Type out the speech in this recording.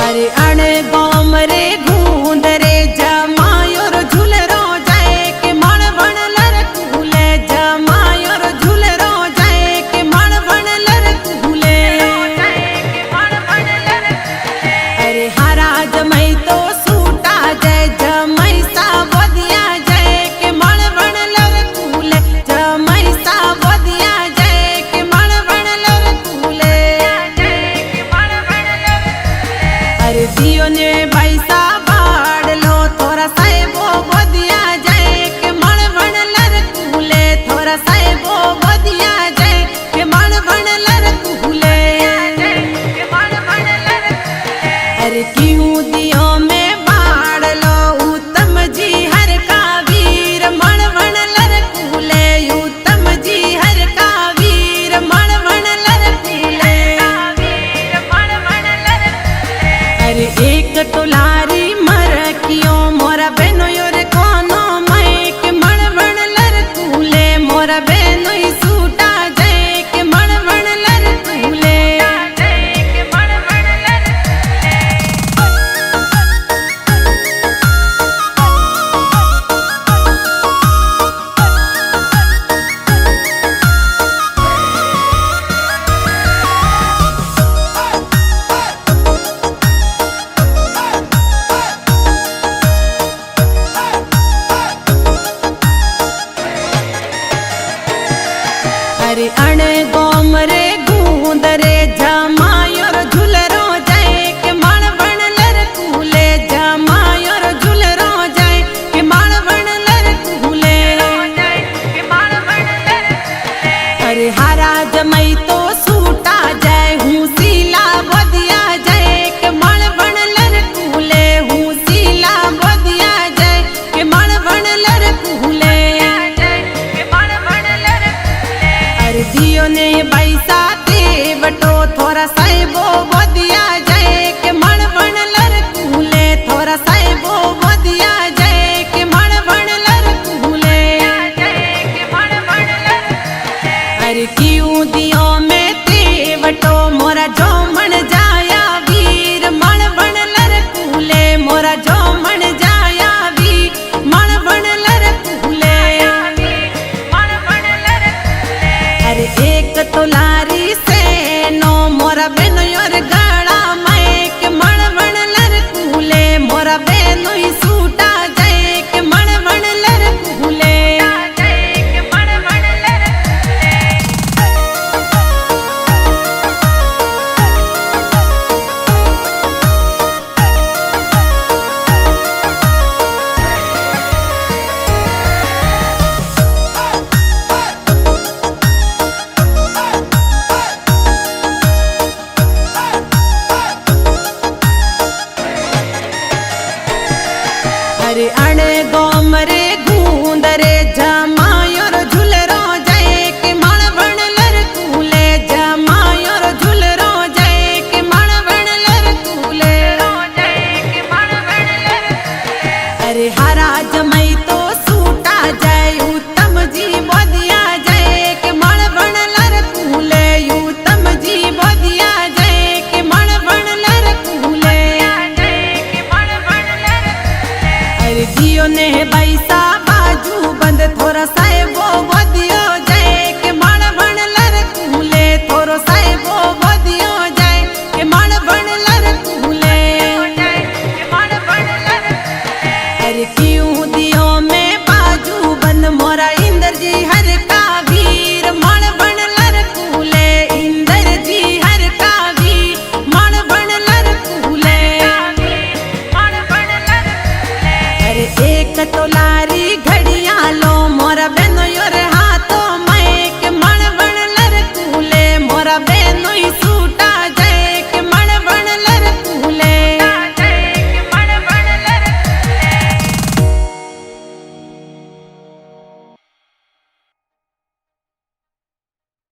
अरे अणे गोम रे गूंद रे जमायोर झूलरो जाए के मण बण लर कूले जमायोर झूलरो जाए के मण बण लर कूले अरे हारा जमई तो सूटा जाए जमई सा बदिया जाए के मण बण लर कूले जमई सा बदिया जाए के मण बण लर कूले अरे दियो ने पैसा बाड़ लो थोड़ा साहेबो बदिया जाए के मण बण लर कूले थोड़ा साहेबो बदिया जाए के मण बण लर कूले अरे क्यों दियो में बाड़ लो उत्तम जी हर का वीर मण बण लर कूले उत्तम जी हर का वीर मण बण लर कूले अरे एक टोलारी मर कियो मोरा बहनो योर कोनो मैं के मण बण लर कूले मोरा बहनो ही सूटा जाए के मण बण लर कूले अरे अणे गोम रे गूंद रे जमायोर झूलरो जाए के मण बण लर कूले जमायोर झूलरो जाए के मण बण लर कूले अरे हारा जमई तो सूटा जाए हूँ सीला बदिया जाए के मण बण लर कूले हूँ सीला बदिया जाए के मण बण लर कूले अरे दियो ने पैसा दे बटो थोड़ा साहेबो बदिया जाए के मण बण लर कूले थोड़ा साहेबो बदिया जाए के मण बण लर कूले अरे क्यों दियो में ते बटो मोरा जो मन जाया वीर मण बण लर कूले मोरा जो मन जाया वीर मण बण लर कूले अरे एक तोलारी से नो मोरा बहनो योर गाड़ा मैं के मण बण लर कूले मोरा बहनो ही सूटा जाए के मण बण लर कूले अरे अणे गोम रे गूंद रे जमायोर झूलरो जाए के मण बण लर कूले जमायोर झूलरो जाए के मण बण लर कूले अरे हारा जमई तो सूटा जाए उत्तम जी बदिया जाए के मण बण लर कूले उत्तम जी बदिया जाए के मण बण लर कूले अरे दियो ने पैसा बाजू बंद थोड़ा साहेबो बदियो जाए के मण बण लर कूले थोरो साहेबो बदियो जाए के मण बण लर कूले अरे क्यों दियो में बाजू बंद मोरा इंद्र जी हर का वीर मण बण लर कूले इंद्र जी हर का वीर मण बण लर कूले अरे एक तोलारी घड़िया लो मोरा बहनो योर हाथों मैं के मण बण लर कूले मोरा बहनो ही सूटा